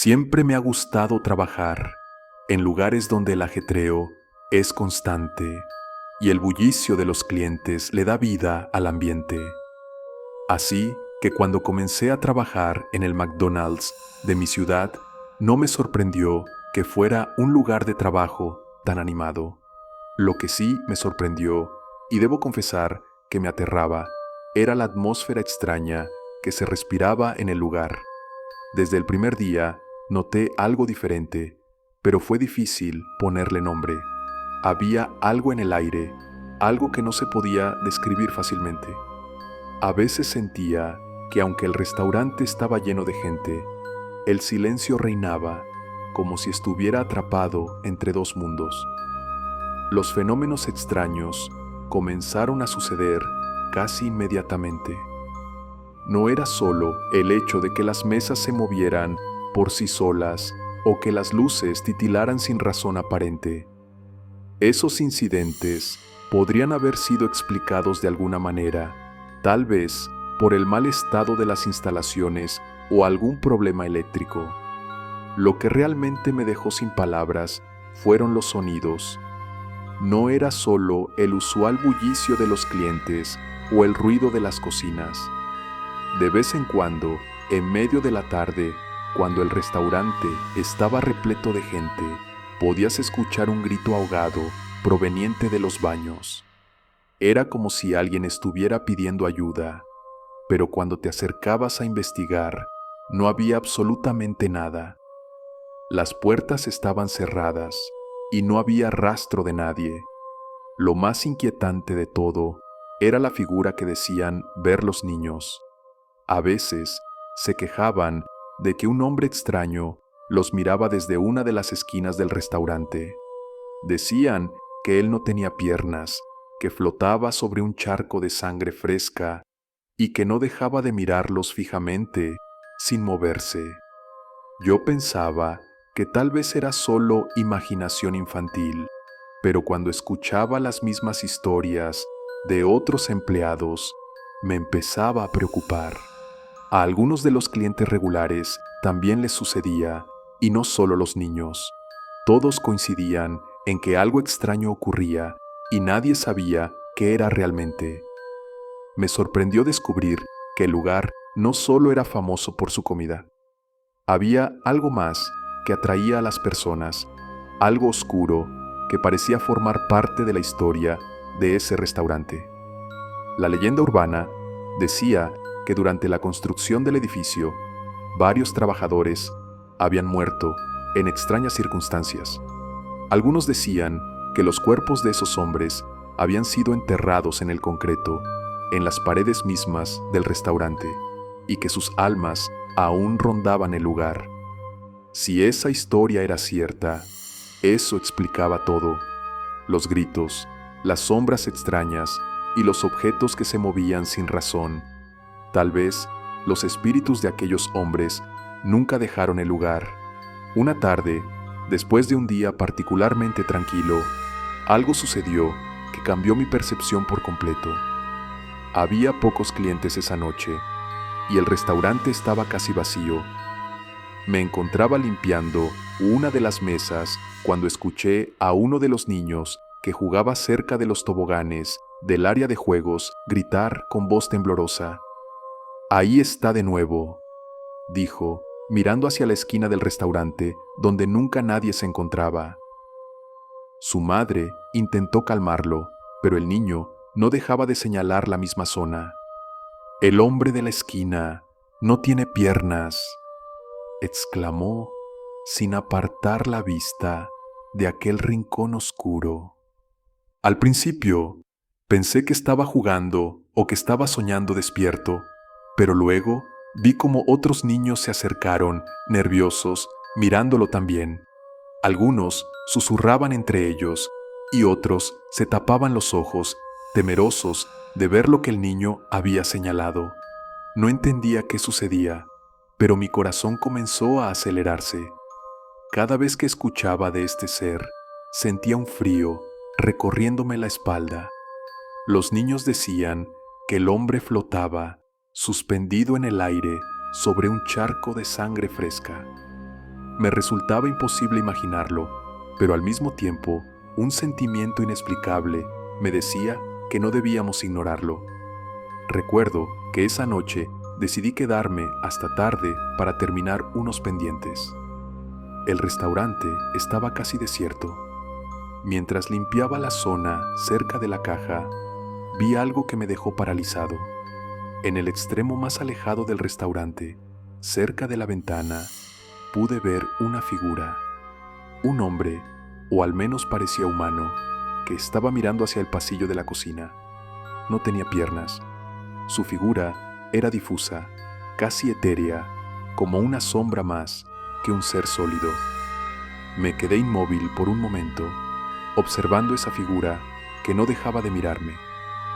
Siempre me ha gustado trabajar en lugares donde el ajetreo es constante y el bullicio de los clientes le da vida al ambiente. Así que cuando comencé a trabajar en el McDonald's de mi ciudad, no me sorprendió que fuera un lugar de trabajo tan animado. Lo que sí me sorprendió, y debo confesar que me aterraba, era la atmósfera extraña que se respiraba en el lugar. Desde el primer día noté algo diferente, pero fue difícil ponerle nombre. Había algo en el aire, algo que no se podía describir fácilmente. A veces sentía que aunque el restaurante estaba lleno de gente, el silencio reinaba, como si estuviera atrapado entre dos mundos. Los fenómenos extraños comenzaron a suceder casi inmediatamente. No era solo el hecho de que las mesas se movieran por sí solas o que las luces titilaran sin razón aparente. Esos incidentes podrían haber sido explicados de alguna manera, tal vez por el mal estado de las instalaciones o algún problema eléctrico. Lo que realmente me dejó sin palabras fueron los sonidos. No era solo el usual bullicio de los clientes o el ruido de las cocinas. De vez en cuando, en medio de la tarde, cuando el restaurante estaba repleto de gente, podías escuchar un grito ahogado proveniente de los baños. Era como si alguien estuviera pidiendo ayuda, pero cuando te acercabas a investigar, no había absolutamente nada. Las puertas estaban cerradas y no había rastro de nadie. Lo más inquietante de todo era la figura que decían ver los niños. A veces se quejaban de que un hombre extraño los miraba desde una de las esquinas del restaurante. Decían que él no tenía piernas, que flotaba sobre un charco de sangre fresca y que no dejaba de mirarlos fijamente, sin moverse. Yo pensaba que tal vez era solo imaginación infantil, pero cuando escuchaba las mismas historias de otros empleados, me empezaba a preocupar. A algunos de los clientes regulares también les sucedía, y no solo los niños. Todos coincidían en que algo extraño ocurría y nadie sabía qué era realmente. Me sorprendió descubrir que el lugar no solo era famoso por su comida. Había algo más que atraía a las personas, algo oscuro que parecía formar parte de la historia de ese restaurante. La leyenda urbana decía que durante la construcción del edificio, varios trabajadores habían muerto en extrañas circunstancias. Algunos decían que los cuerpos de esos hombres habían sido enterrados en el concreto, en las paredes mismas del restaurante, y que sus almas aún rondaban el lugar. Si esa historia era cierta, eso explicaba todo: los gritos, las sombras extrañas y los objetos que se movían sin razón. Tal vez los espíritus de aquellos hombres nunca dejaron el lugar. Una tarde, después de un día particularmente tranquilo, algo sucedió que cambió mi percepción por completo. Había pocos clientes esa noche y el restaurante estaba casi vacío. Me encontraba limpiando una de las mesas cuando escuché a uno de los niños que jugaba cerca de los toboganes del área de juegos gritar con voz temblorosa. «Ahí está de nuevo», dijo, mirando hacia la esquina del restaurante donde nunca nadie se encontraba. Su madre intentó calmarlo, pero el niño no dejaba de señalar la misma zona. «El hombre de la esquina no tiene piernas», exclamó sin apartar la vista de aquel rincón oscuro. Al principio, pensé que estaba jugando o que estaba soñando despierto, pero luego vi cómo otros niños se acercaron, nerviosos, mirándolo también. Algunos susurraban entre ellos y otros se tapaban los ojos, temerosos de ver lo que el niño había señalado. No entendía qué sucedía, pero mi corazón comenzó a acelerarse. Cada vez que escuchaba de este ser, sentía un frío recorriéndome la espalda. Los niños decían que el hombre flotaba, suspendido en el aire sobre un charco de sangre fresca. Me resultaba imposible imaginarlo, pero al mismo tiempo, un sentimiento inexplicable me decía que no debíamos ignorarlo. Recuerdo que esa noche decidí quedarme hasta tarde para terminar unos pendientes. El restaurante estaba casi desierto. Mientras limpiaba la zona cerca de la caja, vi algo que me dejó paralizado. En el extremo más alejado del restaurante, cerca de la ventana, pude ver una figura. Un hombre, o al menos parecía humano, que estaba mirando hacia el pasillo de la cocina. No tenía piernas. Su figura era difusa, casi etérea, como una sombra más que un ser sólido. Me quedé inmóvil por un momento, observando esa figura que no dejaba de mirarme,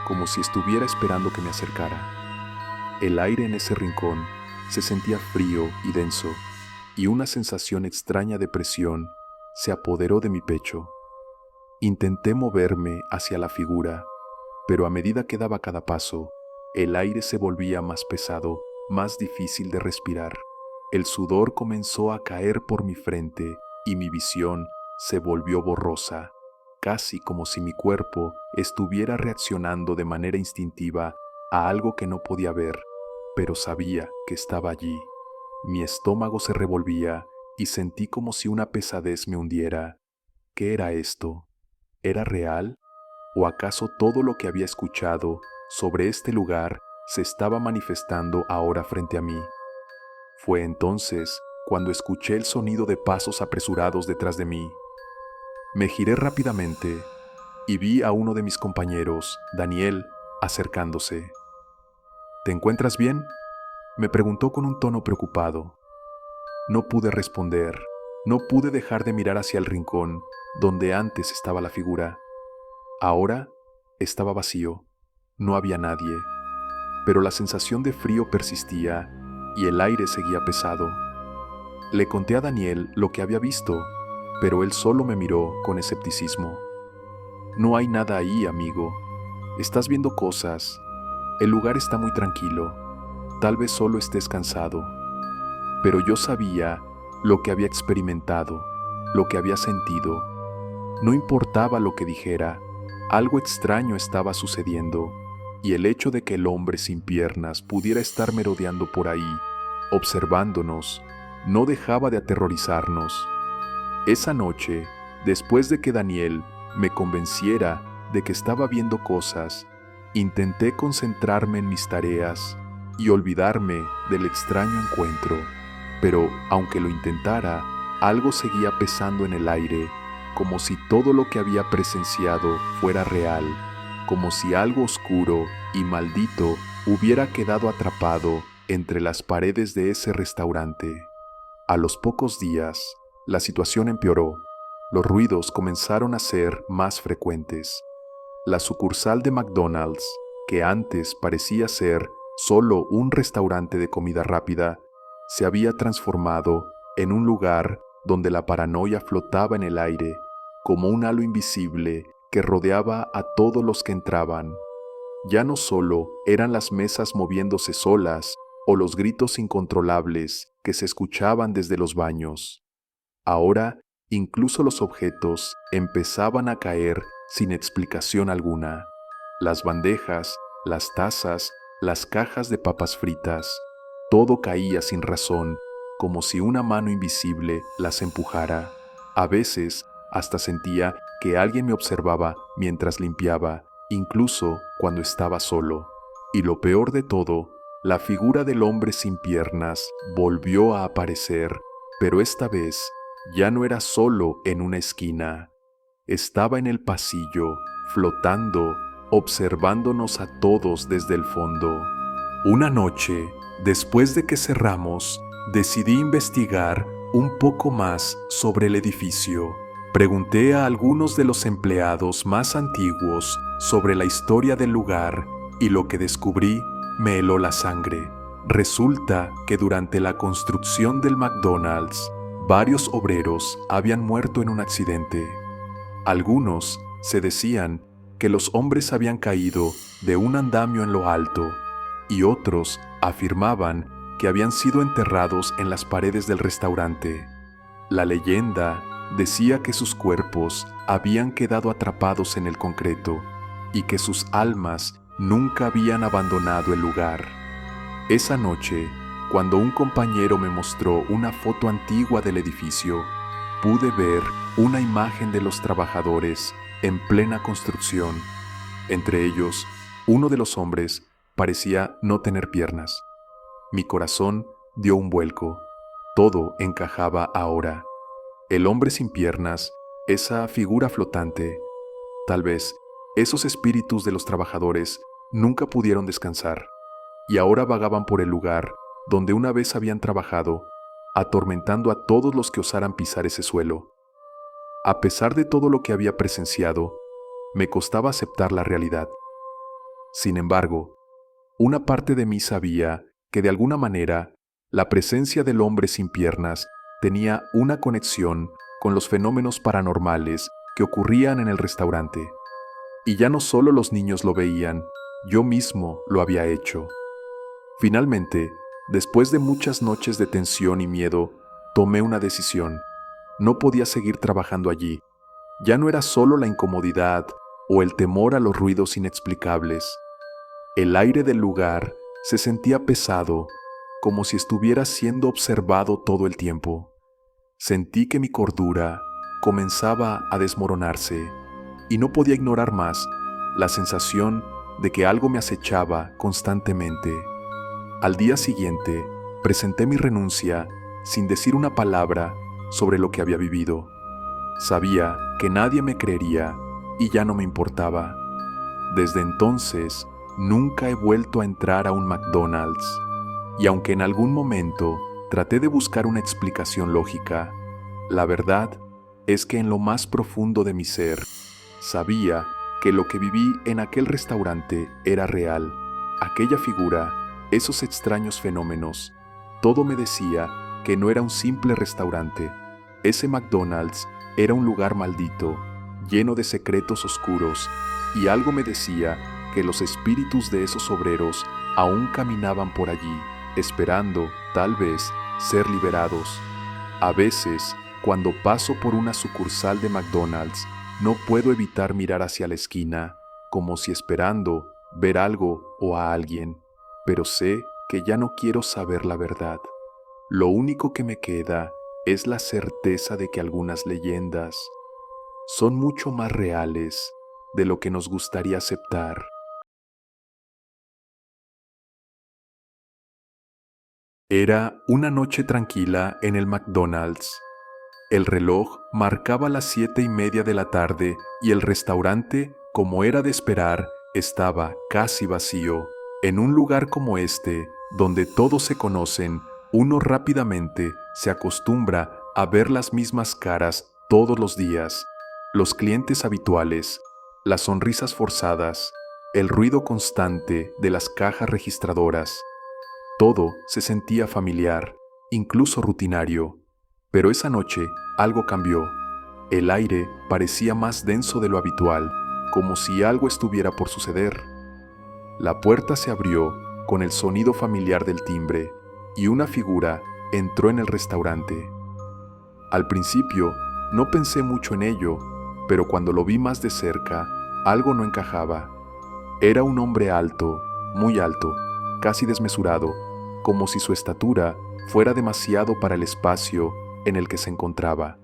como si estuviera esperando que me acercara. El aire en ese rincón se sentía frío y denso, y una sensación extraña de presión se apoderó de mi pecho. Intenté moverme hacia la figura, pero a medida que daba cada paso, el aire se volvía más pesado, más difícil de respirar. El sudor comenzó a caer por mi frente y mi visión se volvió borrosa, casi como si mi cuerpo estuviera reaccionando de manera instintiva a algo que no podía ver, pero sabía que estaba allí. Mi estómago se revolvía y sentí como si una pesadez me hundiera. ¿Qué era esto? ¿Era real? ¿O acaso todo lo que había escuchado sobre este lugar se estaba manifestando ahora frente a mí? Fue entonces cuando escuché el sonido de pasos apresurados detrás de mí. Me giré rápidamente y vi a uno de mis compañeros, Daniel, acercándose. ¿Te encuentras bien?, me preguntó con un tono preocupado. No pude responder, no pude dejar de mirar hacia el rincón donde antes estaba la figura. Ahora estaba vacío, no había nadie, pero la sensación de frío persistía y el aire seguía pesado. Le conté a Daniel lo que había visto, pero él solo me miró con escepticismo. No hay nada ahí, amigo. Estás viendo cosas. El lugar está muy tranquilo. Tal vez solo estés cansado. Pero yo sabía lo que había experimentado, lo que había sentido. No importaba lo que dijera, algo extraño estaba sucediendo, y el hecho de que el hombre sin piernas pudiera estar merodeando por ahí, observándonos, no dejaba de aterrorizarnos. Esa noche, después de que Daniel me convenciera de que estaba viendo cosas, intenté concentrarme en mis tareas y olvidarme del extraño encuentro, pero aunque lo intentara, algo seguía pesando en el aire, como si todo lo que había presenciado fuera real, como si algo oscuro y maldito hubiera quedado atrapado entre las paredes de ese restaurante. A los pocos días, la situación empeoró. Los ruidos comenzaron a ser más frecuentes. La sucursal de McDonald's, que antes parecía ser solo un restaurante de comida rápida, se había transformado en un lugar donde la paranoia flotaba en el aire, como un halo invisible que rodeaba a todos los que entraban. Ya no solo eran las mesas moviéndose solas o los gritos incontrolables que se escuchaban desde los baños. Ahora, incluso los objetos empezaban a caer sin explicación alguna. Las bandejas, las tazas, las cajas de papas fritas, todo caía sin razón, como si una mano invisible las empujara. A veces, hasta sentía que alguien me observaba mientras limpiaba, incluso cuando estaba solo. Y lo peor de todo, la figura del hombre sin piernas volvió a aparecer, pero esta vez ya no era solo en una esquina. Estaba en el pasillo, flotando, observándonos a todos desde el fondo. Una noche, después de que cerramos, decidí investigar un poco más sobre el edificio. Pregunté a algunos de los empleados más antiguos sobre la historia del lugar y lo que descubrí me heló la sangre. Resulta que durante la construcción del McDonald's, varios obreros habían muerto en un accidente. Algunos se decían que los hombres habían caído de un andamio en lo alto y otros afirmaban que habían sido enterrados en las paredes del restaurante. La leyenda decía que sus cuerpos habían quedado atrapados en el concreto y que sus almas nunca habían abandonado el lugar. Esa noche, cuando un compañero me mostró una foto antigua del edificio, pude ver una imagen de los trabajadores en plena construcción. Entre ellos, uno de los hombres parecía no tener piernas. Mi corazón dio un vuelco. Todo encajaba ahora. El hombre sin piernas, esa figura flotante. Tal vez esos espíritus de los trabajadores nunca pudieron descansar y ahora vagaban por el lugar donde una vez habían trabajado, atormentando a todos los que osaran pisar ese suelo. A pesar de todo lo que había presenciado, me costaba aceptar la realidad. Sin embargo, una parte de mí sabía que de alguna manera la presencia del hombre sin piernas tenía una conexión con los fenómenos paranormales que ocurrían en el restaurante. Y ya no solo los niños lo veían, yo mismo lo había hecho. Finalmente, después de muchas noches de tensión y miedo, tomé una decisión. No podía seguir trabajando allí. Ya no era solo la incomodidad o el temor a los ruidos inexplicables. El aire del lugar se sentía pesado, como si estuviera siendo observado todo el tiempo. Sentí que mi cordura comenzaba a desmoronarse y no podía ignorar más la sensación de que algo me acechaba constantemente. Al día siguiente, presenté mi renuncia sin decir una palabra sobre lo que había vivido. Sabía que nadie me creería y ya no me importaba. Desde entonces, nunca he vuelto a entrar a un McDonald's. Y aunque en algún momento traté de buscar una explicación lógica, la verdad es que en lo más profundo de mi ser, sabía que lo que viví en aquel restaurante era real. Aquella figura, esos extraños fenómenos, todo me decía que no era un simple restaurante. Ese McDonald's era un lugar maldito, lleno de secretos oscuros, y algo me decía que los espíritus de esos obreros aún caminaban por allí, esperando, tal vez, ser liberados. A veces, cuando paso por una sucursal de McDonald's, no puedo evitar mirar hacia la esquina, como si esperando ver algo o a alguien, pero sé que ya no quiero saber la verdad. Lo único que me queda es la certeza de que algunas leyendas son mucho más reales de lo que nos gustaría aceptar. Era una noche tranquila en el McDonald's. El reloj marcaba las 7:30 de la tarde y el restaurante, como era de esperar, estaba casi vacío. En un lugar como este, donde todos se conocen, uno rápidamente se acostumbra a ver las mismas caras todos los días, los clientes habituales, las sonrisas forzadas, el ruido constante de las cajas registradoras. Todo se sentía familiar, incluso rutinario. Pero esa noche algo cambió. El aire parecía más denso de lo habitual, como si algo estuviera por suceder. La puerta se abrió con el sonido familiar del timbre y una figura entró en el restaurante. Al principio no pensé mucho en ello, pero cuando lo vi más de cerca, algo no encajaba. Era un hombre alto, muy alto, casi desmesurado, como si su estatura fuera demasiado para el espacio en el que se encontraba.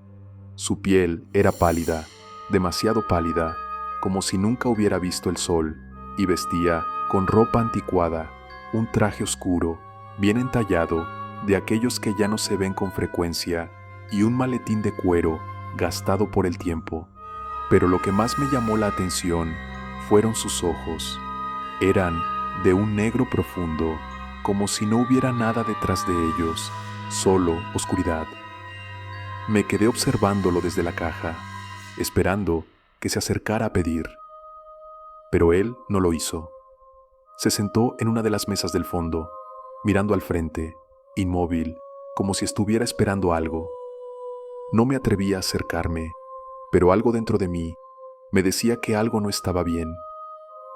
Su piel era pálida, demasiado pálida, como si nunca hubiera visto el sol, y vestía con ropa anticuada, un traje oscuro, bien entallado, de aquellos que ya no se ven con frecuencia, y un maletín de cuero gastado por el tiempo. Pero lo que más me llamó la atención fueron sus ojos. Eran de un negro profundo, como si no hubiera nada detrás de ellos, solo oscuridad. Me quedé observándolo desde la caja, esperando que se acercara a pedir. Pero él no lo hizo. Se sentó en una de las mesas del fondo, mirando al frente, inmóvil, como si estuviera esperando algo. No me atrevía a acercarme, pero algo dentro de mí me decía que algo no estaba bien.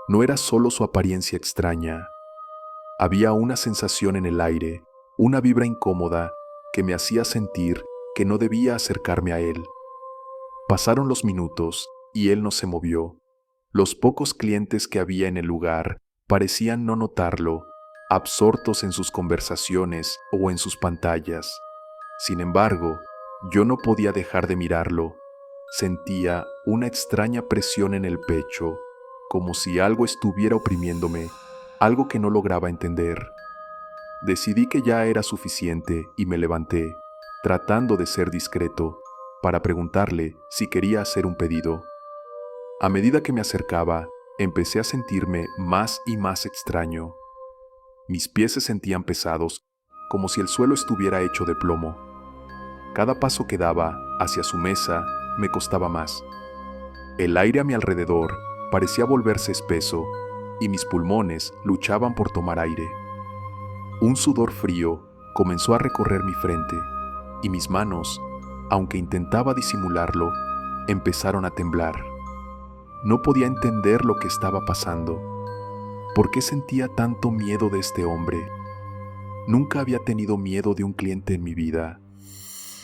No era solo su apariencia extraña. Había una sensación en el aire, una vibra incómoda que me hacía sentir que no debía acercarme a él. Pasaron los minutos y él no se movió. Los pocos clientes que había en el lugar parecían no notarlo, absortos en sus conversaciones o en sus pantallas. Sin embargo, yo no podía dejar de mirarlo. Sentía una extraña presión en el pecho, como si algo estuviera oprimiéndome, algo que no lograba entender. Decidí que ya era suficiente y me levanté, tratando de ser discreto, para preguntarle si quería hacer un pedido. A medida que me acercaba, empecé a sentirme más y más extraño. Mis pies se sentían pesados, como si el suelo estuviera hecho de plomo. Cada paso que daba hacia su mesa me costaba más. El aire a mi alrededor parecía volverse espeso y mis pulmones luchaban por tomar aire. Un sudor frío comenzó a recorrer mi frente y mis manos, aunque intentaba disimularlo, empezaron a temblar. No podía entender lo que estaba pasando. ¿Por qué sentía tanto miedo de este hombre? Nunca había tenido miedo de un cliente en mi vida.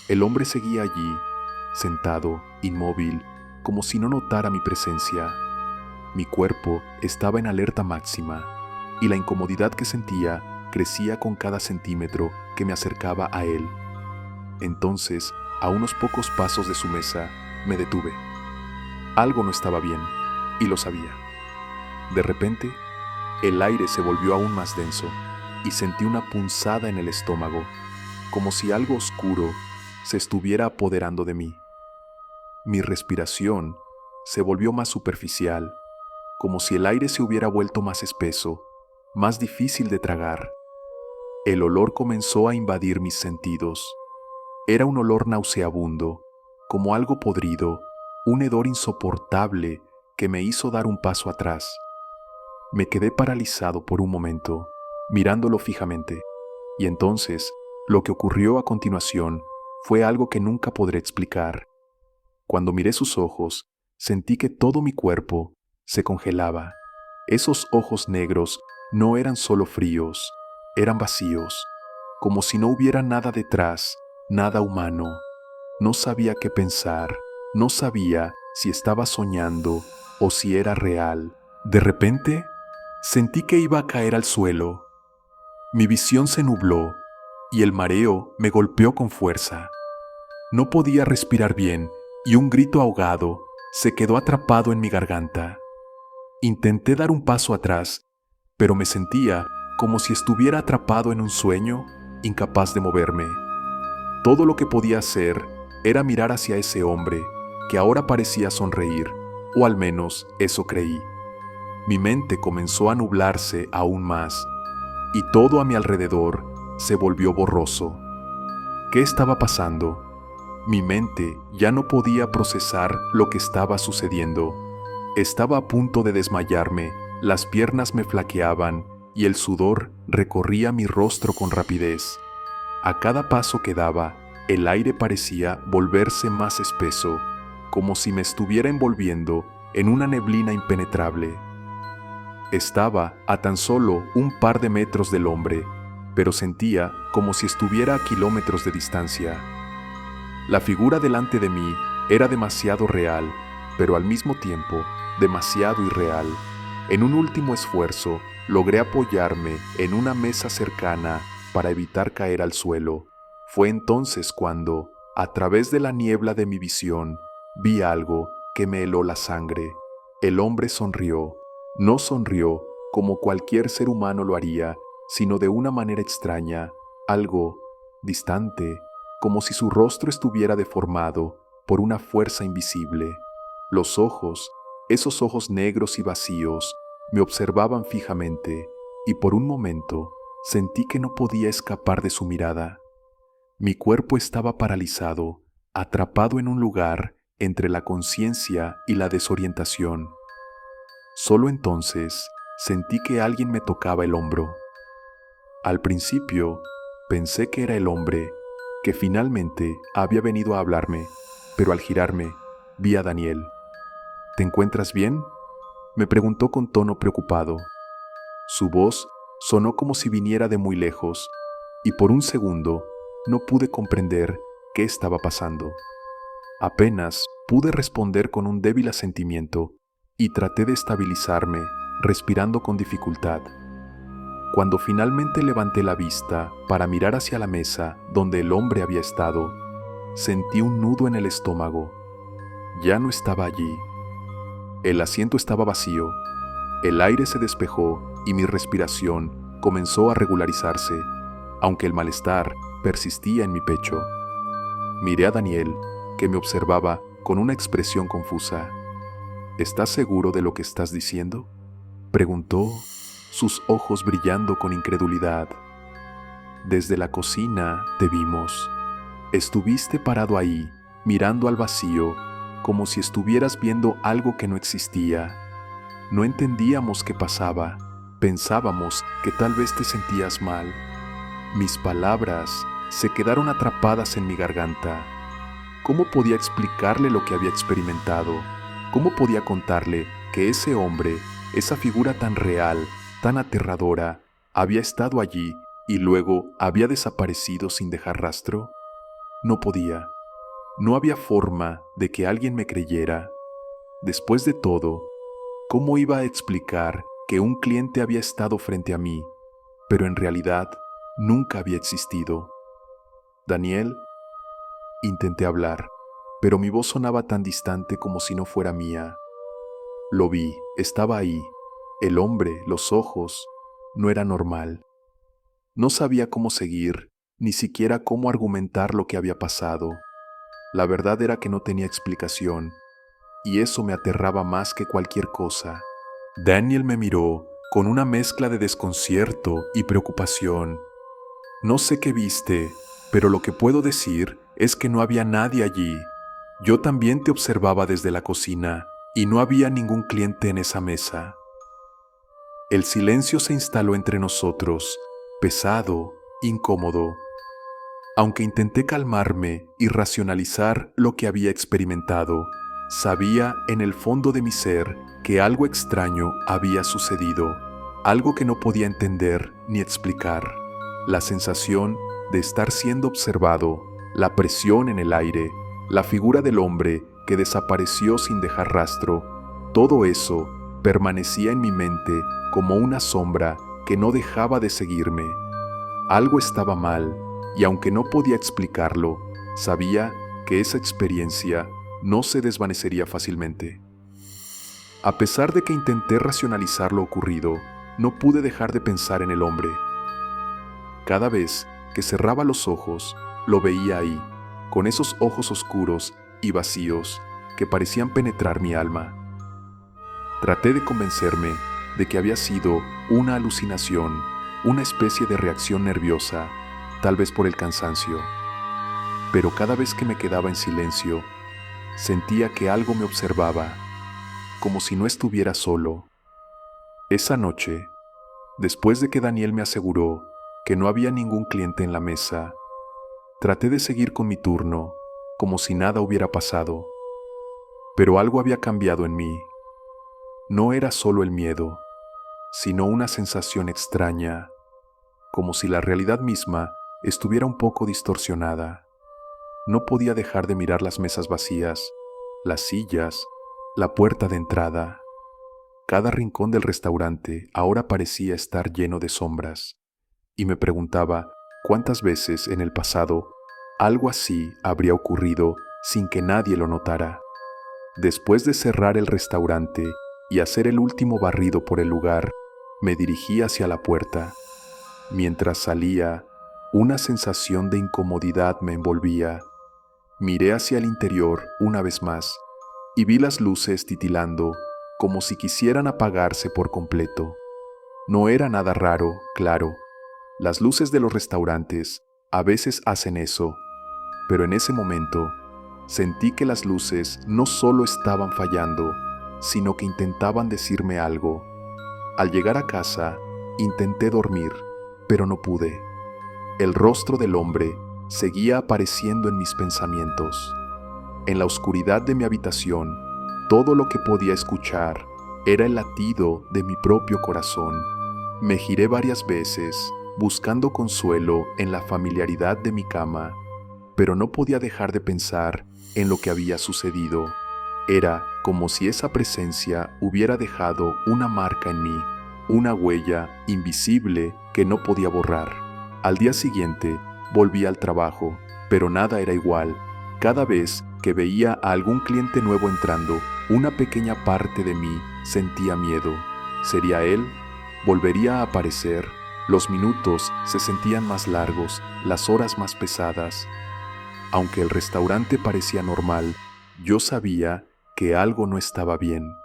El hombre seguía allí, sentado, inmóvil, como si no notara mi presencia. Mi cuerpo estaba en alerta máxima y la incomodidad que sentía crecía con cada centímetro que me acercaba a él. Entonces, a unos pocos pasos de su mesa, me detuve. Algo no estaba bien, y lo sabía. De repente, el aire se volvió aún más denso y sentí una punzada en el estómago, como si algo oscuro se estuviera apoderando de mí. Mi respiración se volvió más superficial, como si el aire se hubiera vuelto más espeso, más difícil de tragar. El olor comenzó a invadir mis sentidos. Era un olor nauseabundo, como algo podrido, un hedor insoportable que me hizo dar un paso atrás. Me quedé paralizado por un momento, mirándolo fijamente, y entonces lo que ocurrió a continuación fue algo que nunca podré explicar. Cuando miré sus ojos, sentí que todo mi cuerpo se congelaba. Esos ojos negros no eran solo fríos, eran vacíos, como si no hubiera nada detrás, nada humano. No sabía qué pensar, no sabía si estaba soñando o si era real. De repente, sentí que iba a caer al suelo. Mi visión se nubló y el mareo me golpeó con fuerza. No podía respirar bien y un grito ahogado se quedó atrapado en mi garganta. Intenté dar un paso atrás, pero me sentía como si estuviera atrapado en un sueño, incapaz de moverme. Todo lo que podía hacer era mirar hacia ese hombre que ahora parecía sonreír, o al menos eso creí. Mi mente comenzó a nublarse aún más, y todo a mi alrededor se volvió borroso. ¿Qué estaba pasando? Mi mente ya no podía procesar lo que estaba sucediendo. Estaba a punto de desmayarme, las piernas me flaqueaban y el sudor recorría mi rostro con rapidez. A cada paso que daba, el aire parecía volverse más espeso, como si me estuviera envolviendo en una neblina impenetrable. Estaba a tan solo un par de metros del hombre, pero sentía como si estuviera a kilómetros de distancia. La figura delante de mí era demasiado real, pero al mismo tiempo demasiado irreal. En un último esfuerzo, logré apoyarme en una mesa cercana para evitar caer al suelo. Fue entonces cuando, a través de la niebla de mi visión, vi algo que me heló la sangre. El hombre sonrió. No sonrió como cualquier ser humano lo haría, sino de una manera extraña, algo distante, como si su rostro estuviera deformado por una fuerza invisible. Los ojos, esos ojos negros y vacíos, me observaban fijamente, y por un momento sentí que no podía escapar de su mirada. Mi cuerpo estaba paralizado, atrapado en un lugar entre la conciencia y la desorientación. Solo entonces sentí que alguien me tocaba el hombro. Al principio pensé que era el hombre que finalmente había venido a hablarme, pero al girarme vi a Daniel. ¿Te encuentras bien?, me preguntó con tono preocupado. Su voz sonó como si viniera de muy lejos, y por un segundo no pude comprender qué estaba pasando. Apenas pude responder con un débil asentimiento y traté de estabilizarme, respirando con dificultad. Cuando finalmente levanté la vista para mirar hacia la mesa donde el hombre había estado, sentí un nudo en el estómago. Ya no estaba allí. El asiento estaba vacío, el aire se despejó y mi respiración comenzó a regularizarse, aunque el malestar persistía en mi pecho. Miré a Daniel, que me observaba con una expresión confusa. ¿Estás seguro de lo que estás diciendo?, preguntó, sus ojos brillando con incredulidad. Desde la cocina te vimos. Estuviste parado ahí, mirando al vacío, como si estuvieras viendo algo que no existía. No entendíamos qué pasaba. Pensábamos que tal vez te sentías mal. Mis palabras se quedaron atrapadas en mi garganta. ¿Cómo podía explicarle lo que había experimentado? ¿Cómo podía contarle que ese hombre, esa figura tan real, tan aterradora, había estado allí y luego había desaparecido sin dejar rastro? No podía. No había forma de que alguien me creyera. Después de todo, ¿cómo iba a explicar que un cliente había estado frente a mí, pero en realidad nunca había existido? Daniel, intenté hablar, pero mi voz sonaba tan distante como si no fuera mía. Lo vi, estaba ahí. El hombre, los ojos, no era normal. No sabía cómo seguir, ni siquiera cómo argumentar lo que había pasado. La verdad era que no tenía explicación, y eso me aterraba más que cualquier cosa. Daniel me miró con una mezcla de desconcierto y preocupación. No sé qué viste, pero lo que puedo decir es que no había nadie allí. Yo también te observaba desde la cocina, y no había ningún cliente en esa mesa. El silencio se instaló entre nosotros, pesado, incómodo. Aunque intenté calmarme y racionalizar lo que había experimentado, sabía en el fondo de mi ser que algo extraño había sucedido, algo que no podía entender ni explicar. La sensación de estar siendo observado, la presión en el aire, la figura del hombre que desapareció sin dejar rastro, todo eso permanecía en mi mente como una sombra que no dejaba de seguirme. Algo estaba mal, y aunque no podía explicarlo, sabía que esa experiencia no se desvanecería fácilmente. A pesar de que intenté racionalizar lo ocurrido, no pude dejar de pensar en el hombre. Cada vez que cerraba los ojos, lo veía ahí, con esos ojos oscuros y vacíos que parecían penetrar mi alma. Traté de convencerme de que había sido una alucinación, una especie de reacción nerviosa, tal vez por el cansancio. Pero cada vez que me quedaba en silencio, sentía que algo me observaba, como si no estuviera solo. Esa noche, después de que Daniel me aseguró que no había ningún cliente en la mesa, traté de seguir con mi turno, como si nada hubiera pasado. Pero algo había cambiado en mí. No era solo el miedo, sino una sensación extraña, como si la realidad misma estuviera un poco distorsionada. No podía dejar de mirar las mesas vacías, las sillas, la puerta de entrada. Cada rincón del restaurante ahora parecía estar lleno de sombras, y me preguntaba cuántas veces en el pasado algo así habría ocurrido sin que nadie lo notara. Después de cerrar el restaurante y hacer el último barrido por el lugar, me dirigí hacia la puerta. Mientras salía, una sensación de incomodidad me envolvía. Miré hacia el interior una vez más y vi las luces titilando como si quisieran apagarse por completo. No era nada raro, claro. Las luces de los restaurantes a veces hacen eso, pero en ese momento sentí que las luces no solo estaban fallando, sino que intentaban decirme algo. Al llegar a casa, intenté dormir, pero no pude. El rostro del hombre seguía apareciendo en mis pensamientos. En la oscuridad de mi habitación, todo lo que podía escuchar era el latido de mi propio corazón. Me giré varias veces, buscando consuelo en la familiaridad de mi cama, pero no podía dejar de pensar en lo que había sucedido. Era como si esa presencia hubiera dejado una marca en mí, una huella invisible que no podía borrar. Al día siguiente volví al trabajo, pero nada era igual. Cada vez que veía a algún cliente nuevo entrando, una pequeña parte de mí sentía miedo. ¿Sería él? ¿Volvería a aparecer? Los minutos se sentían más largos, las horas más pesadas. Aunque el restaurante parecía normal, yo sabía que algo no estaba bien.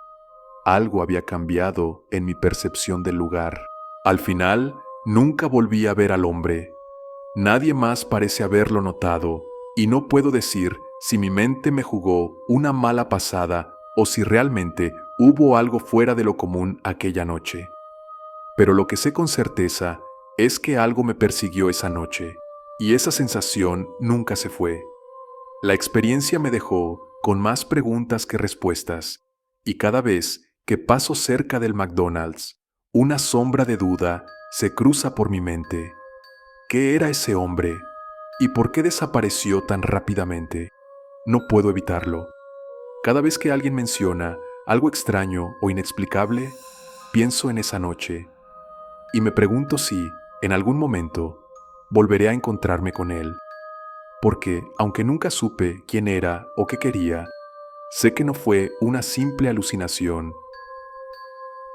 Algo había cambiado en mi percepción del lugar. Al final, nunca volví a ver al hombre. Nadie más parece haberlo notado, y no puedo decir si mi mente me jugó una mala pasada o si realmente hubo algo fuera de lo común aquella noche. Pero lo que sé con certeza es que algo me persiguió esa noche, y esa sensación nunca se fue. La experiencia me dejó con más preguntas que respuestas, y cada vez que paso cerca del McDonald's, una sombra de duda se cruza por mi mente. ¿Qué era ese hombre? ¿Y por qué desapareció tan rápidamente? No puedo evitarlo. Cada vez que alguien menciona algo extraño o inexplicable, pienso en esa noche, y me pregunto si, en algún momento, volveré a encontrarme con él. Porque, aunque nunca supe quién era o qué quería, sé que no fue una simple alucinación.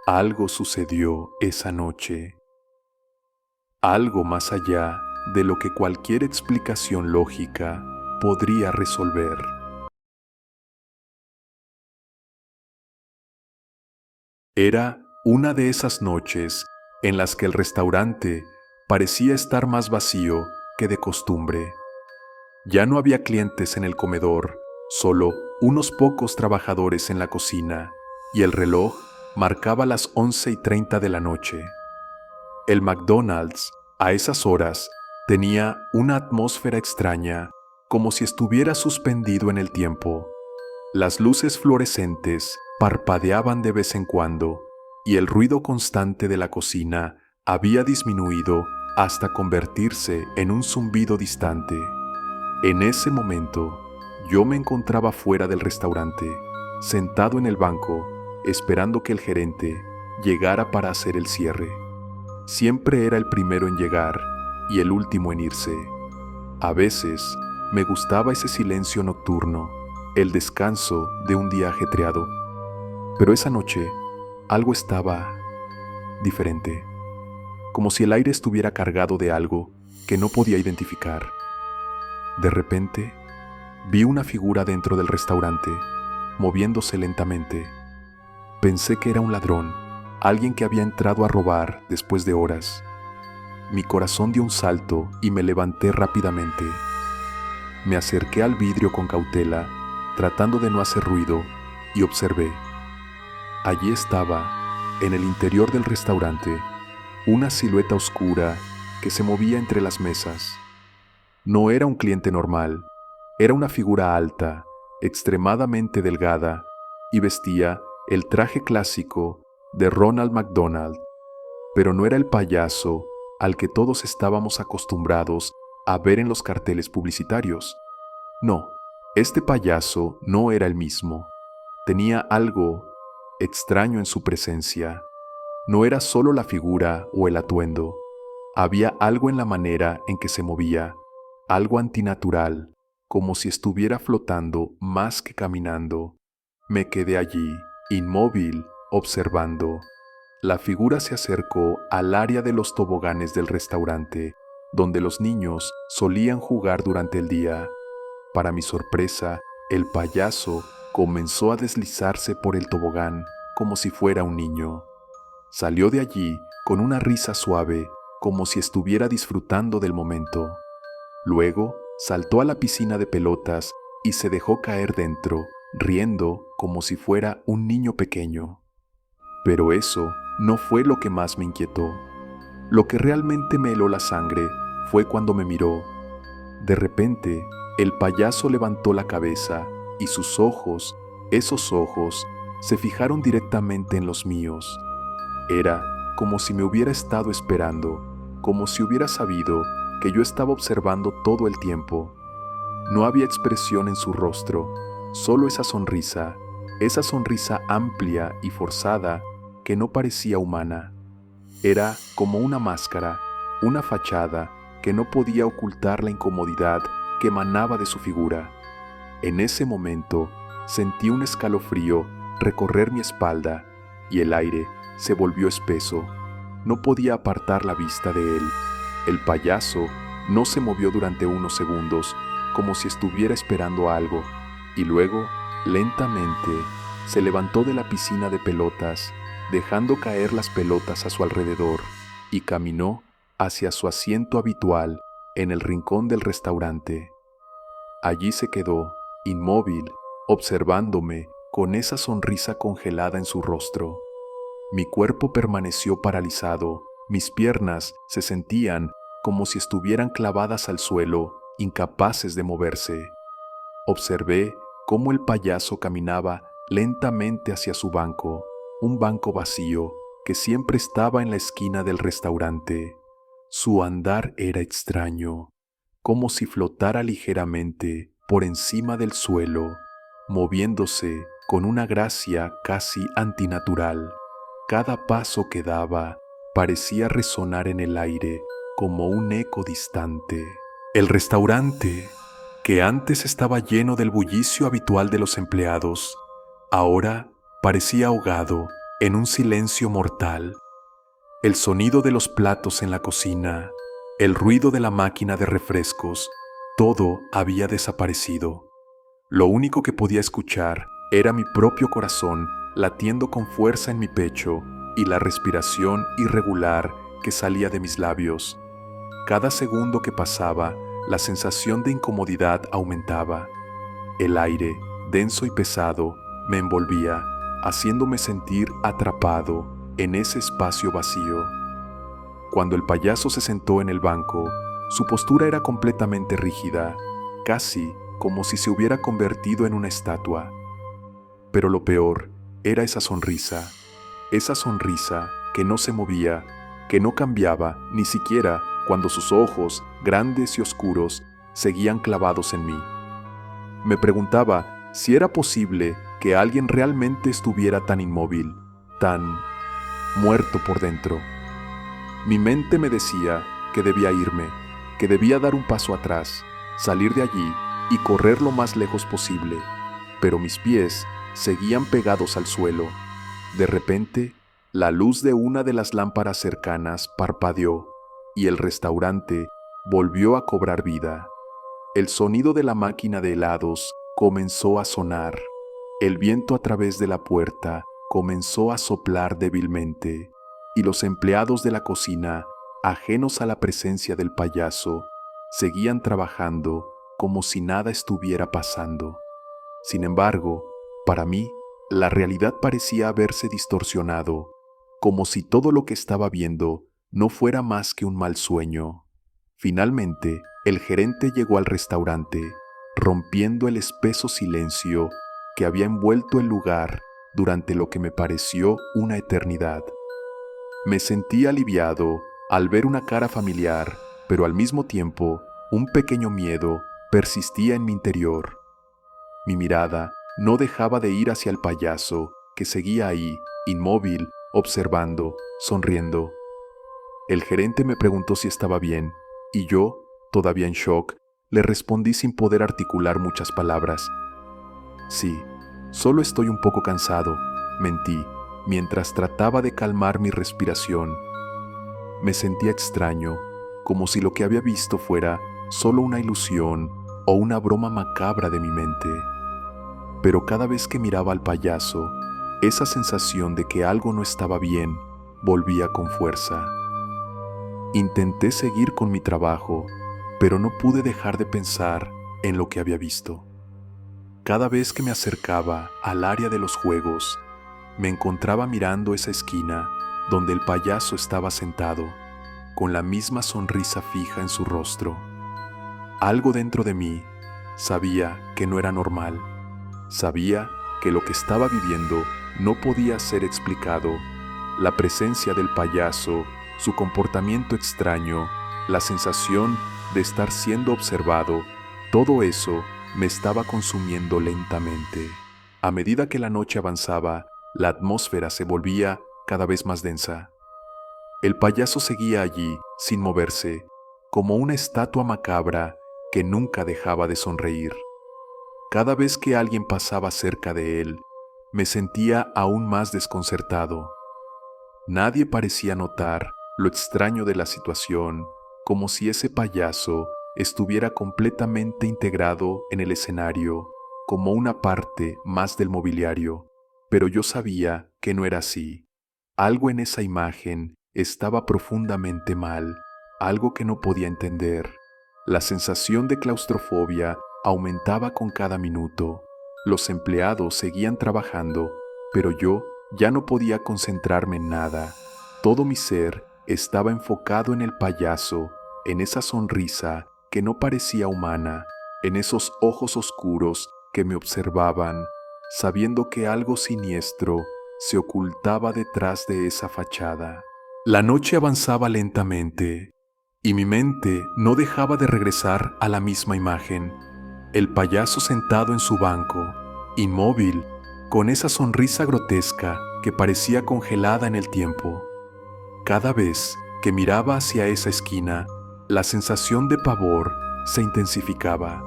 Algo sucedió esa noche. Algo más allá de lo que cualquier explicación lógica podría resolver. Era una de esas noches en las que el restaurante parecía estar más vacío que de costumbre. Ya no había clientes en el comedor, solo unos pocos trabajadores en la cocina, y el reloj marcaba las 11:30 de la noche. El McDonald's, a esas horas, tenía una atmósfera extraña, como si estuviera suspendido en el tiempo. Las luces fluorescentes parpadeaban de vez en cuando, y el ruido constante de la cocina había disminuido hasta convertirse en un zumbido distante. En ese momento, yo me encontraba fuera del restaurante, sentado en el banco, esperando que el gerente llegara para hacer el cierre. Siempre era el primero en llegar y el último en irse. A veces me gustaba ese silencio nocturno, el descanso de un día ajetreado. Pero esa noche algo estaba diferente, como si el aire estuviera cargado de algo que no podía identificar. De repente, vi una figura dentro del restaurante, moviéndose lentamente. Pensé que era un ladrón, alguien que había entrado a robar después de horas. Mi corazón dio un salto y me levanté rápidamente. Me acerqué al vidrio con cautela, tratando de no hacer ruido, y observé. Allí estaba, en el interior del restaurante, una silueta oscura que se movía entre las mesas. No era un cliente normal, era una figura alta, extremadamente delgada, y vestía el traje clásico de Ronald McDonald. Pero no era el payaso al que todos estábamos acostumbrados a ver en los carteles publicitarios. No, este payaso no era el mismo. Tenía algo extraño en su presencia. No era solo la figura o el atuendo. Había algo en la manera en que se movía, algo antinatural, como si estuviera flotando más que caminando. Me quedé allí, inmóvil, observando. La figura se acercó al área de los toboganes del restaurante, donde los niños solían jugar durante el día. Para mi sorpresa, el payaso comenzó a deslizarse por el tobogán como si fuera un niño. Salió de allí con una risa suave, como si estuviera disfrutando del momento. Luego saltó a la piscina de pelotas y se dejó caer dentro, riendo como si fuera un niño pequeño. Pero eso no fue lo que más me inquietó. Lo que realmente me heló la sangre fue cuando me miró. De repente, el payaso levantó la cabeza y sus ojos, esos ojos, se fijaron directamente en los míos. Era como si me hubiera estado esperando, como si hubiera sabido que yo estaba observando todo el tiempo. No había expresión en su rostro, solo esa sonrisa amplia y forzada que no parecía humana. Era como una máscara, una fachada que no podía ocultar la incomodidad que emanaba de su figura. En ese momento sentí un escalofrío recorrer mi espalda y el aire se volvió espeso. No podía apartar la vista de él. El payaso no se movió durante unos segundos, como si estuviera esperando algo, y luego, lentamente, se levantó de la piscina de pelotas, dejando caer las pelotas a su alrededor, y caminó hacia su asiento habitual en el rincón del restaurante. Allí se quedó, inmóvil, observándome con esa sonrisa congelada en su rostro. Mi cuerpo permaneció paralizado, mis piernas se sentían como si estuvieran clavadas al suelo, incapaces de moverse. Observé cómo el payaso caminaba lentamente hacia su banco, un banco vacío que siempre estaba en la esquina del restaurante. Su andar era extraño, como si flotara ligeramente por encima del suelo, moviéndose con una gracia casi antinatural. Cada paso que daba parecía resonar en el aire como un eco distante. El restaurante, que antes estaba lleno del bullicio habitual de los empleados, ahora parecía ahogado en un silencio mortal. El sonido de los platos en la cocina, el ruido de la máquina de refrescos, todo había desaparecido. Lo único que podía escuchar era mi propio corazón latiendo con fuerza en mi pecho y la respiración irregular que salía de mis labios. Cada segundo que pasaba, la sensación de incomodidad aumentaba. El aire, denso y pesado, me envolvía, haciéndome sentir atrapado en ese espacio vacío. Cuando el payaso se sentó en el banco, su postura era completamente rígida, casi como si se hubiera convertido en una estatua. Pero lo peor era esa sonrisa que no se movía, que no cambiaba ni siquiera cuando sus ojos, grandes y oscuros, seguían clavados en mí. Me preguntaba si era posible que alguien realmente estuviera tan inmóvil, tan muerto por dentro. Mi mente me decía que debía irme, que debía dar un paso atrás, salir de allí y correr lo más lejos posible, pero mis pies seguían pegados al suelo. De repente, la luz de una de las lámparas cercanas parpadeó y el restaurante volvió a cobrar vida. El sonido de la máquina de helados comenzó a sonar. El viento a través de la puerta comenzó a soplar débilmente y los empleados de la cocina, ajenos a la presencia del payaso, seguían trabajando como si nada estuviera pasando. Sin embargo, para mí, la realidad parecía haberse distorsionado, como si todo lo que estaba viendo no fuera más que un mal sueño. Finalmente, el gerente llegó al restaurante, rompiendo el espeso silencio que había envuelto el lugar durante lo que me pareció una eternidad. Me sentí aliviado al ver una cara familiar, pero al mismo tiempo, un pequeño miedo persistía en mi interior. Mi mirada no dejaba de ir hacia el payaso, que seguía ahí, inmóvil, observando, sonriendo. El gerente me preguntó si estaba bien, y yo, todavía en shock, le respondí sin poder articular muchas palabras. Sí, solo estoy un poco cansado, mentí, mientras trataba de calmar mi respiración. Me sentía extraño, como si lo que había visto fuera solo una ilusión o una broma macabra de mi mente. Pero cada vez que miraba al payaso, esa sensación de que algo no estaba bien volvía con fuerza. Intenté seguir con mi trabajo, pero no pude dejar de pensar en lo que había visto. Cada vez que me acercaba al área de los juegos, me encontraba mirando esa esquina donde el payaso estaba sentado, con la misma sonrisa fija en su rostro. Algo dentro de mí sabía que no era normal. Sabía que lo que estaba viviendo no podía ser explicado. La presencia del payaso, su comportamiento extraño, la sensación de estar siendo observado, Todo eso me estaba consumiendo lentamente. A medida que la noche avanzaba, la atmósfera se volvía cada vez más densa. El payaso seguía allí, sin moverse, como una estatua macabra que nunca dejaba de sonreír. Cada vez que alguien pasaba cerca de él, me sentía aún más desconcertado. Nadie parecía notar lo extraño de la situación, como si ese payaso estuviera completamente integrado en el escenario, como una parte más del mobiliario. Pero yo sabía que no era así. Algo en esa imagen estaba profundamente mal, algo que no podía entender. La sensación de claustrofobia aumentaba con cada minuto. Los empleados seguían trabajando, pero yo ya no podía concentrarme en nada. Todo mi ser estaba enfocado en el payaso, en esa sonrisa que no parecía humana, en esos ojos oscuros que me observaban, sabiendo que algo siniestro se ocultaba detrás de esa fachada. La noche avanzaba lentamente y mi mente no dejaba de regresar a la misma imagen. El payaso sentado en su banco, inmóvil, con esa sonrisa grotesca que parecía congelada en el tiempo. Cada vez que miraba hacia esa esquina, la sensación de pavor se intensificaba.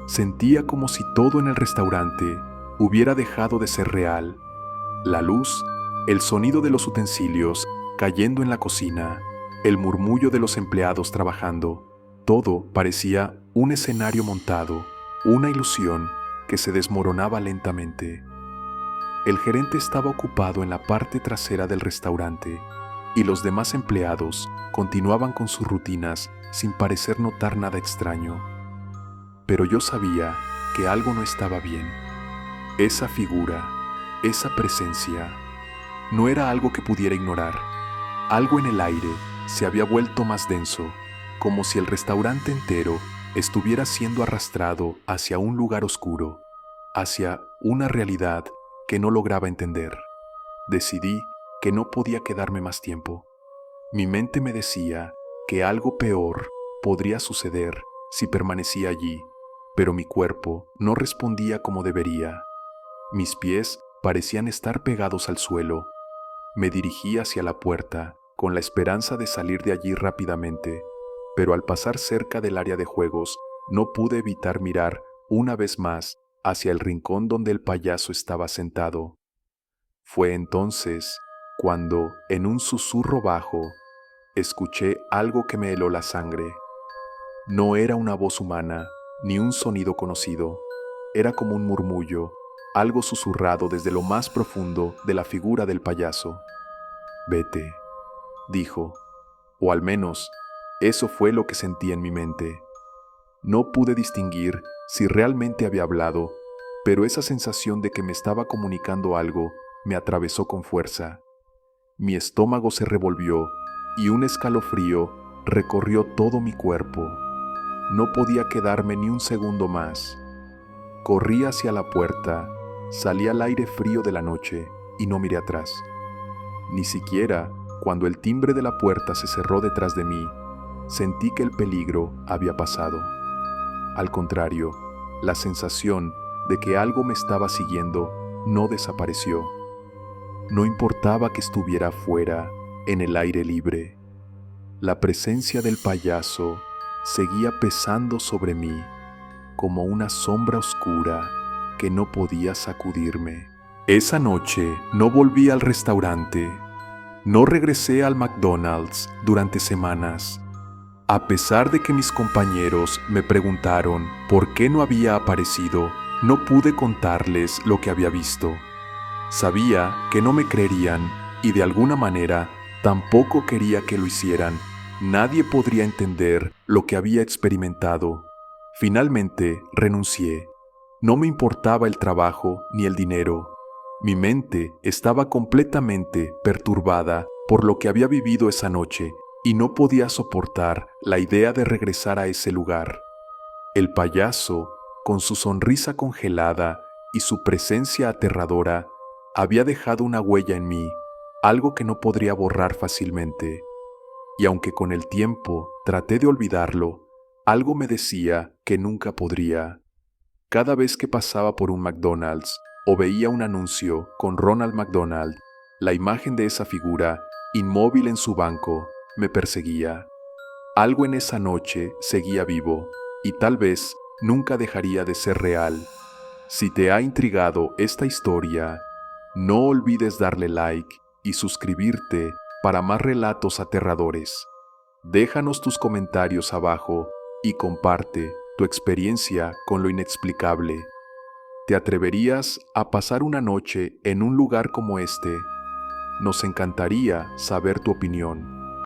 Sentía como si todo en el restaurante hubiera dejado de ser real. La luz, el sonido de los utensilios cayendo en la cocina, el murmullo de los empleados trabajando, todo parecía un escenario montado, una ilusión que se desmoronaba lentamente. El gerente estaba ocupado en la parte trasera del restaurante y los demás empleados continuaban con sus rutinas sin parecer notar nada extraño. Pero yo sabía que algo no estaba bien. Esa figura, esa presencia, no era algo que pudiera ignorar. Algo en el aire se había vuelto más denso, como si el restaurante entero estuviera siendo arrastrado hacia un lugar oscuro, hacia una realidad que no lograba entender. Decidí que no podía quedarme más tiempo. Mi mente me decía que algo peor podría suceder si permanecía allí, pero mi cuerpo no respondía como debería. Mis pies parecían estar pegados al suelo. Me dirigí hacia la puerta con la esperanza de salir de allí rápidamente, pero al pasar cerca del área de juegos no pude evitar mirar una vez más hacia el rincón donde el payaso estaba sentado. Fue entonces cuando, en un susurro bajo, escuché algo que me heló la sangre. No era una voz humana, ni un sonido conocido. Era como un murmullo, algo susurrado desde lo más profundo de la figura del payaso. «Vete», dijo, o al menos eso fue lo que sentí en mi mente. No pude distinguir si realmente había hablado, pero esa sensación de que me estaba comunicando algo me atravesó con fuerza. Mi estómago se revolvió y un escalofrío recorrió todo mi cuerpo. No podía quedarme ni un segundo más. Corrí hacia la puerta, salí al aire frío de la noche y no miré atrás. Ni siquiera cuando el timbre de la puerta se cerró detrás de mí, sentí que el peligro había pasado. Al contrario, la sensación de que algo me estaba siguiendo no desapareció. No importaba que estuviera afuera, en el aire libre. La presencia del payaso seguía pesando sobre mí como una sombra oscura que no podía sacudirme. Esa noche no volví al restaurante. No regresé al McDonald's durante semanas. A pesar de que mis compañeros me preguntaron por qué no había aparecido, no pude contarles lo que había visto. Sabía que no me creerían y de alguna manera tampoco quería que lo hicieran. Nadie podría entender lo que había experimentado. Finalmente renuncié. No me importaba el trabajo ni el dinero. Mi mente estaba completamente perturbada por lo que había vivido esa noche y no podía soportar la idea de regresar a ese lugar. El payaso, con su sonrisa congelada y su presencia aterradora, había dejado una huella en mí, algo que no podría borrar fácilmente. Y aunque con el tiempo traté de olvidarlo, Algo me decía que nunca podría. Cada vez que pasaba por un McDonald's o veía un anuncio con Ronald McDonald, la imagen de esa figura, inmóvil en su banco, me perseguía. Algo en esa noche seguía vivo y tal vez nunca dejaría de ser real. Si te ha intrigado esta historia, no olvides darle like y suscribirte para más relatos aterradores. Déjanos tus comentarios abajo y comparte tu experiencia con lo inexplicable. ¿Te atreverías a pasar una noche en un lugar como este? Nos encantaría saber tu opinión.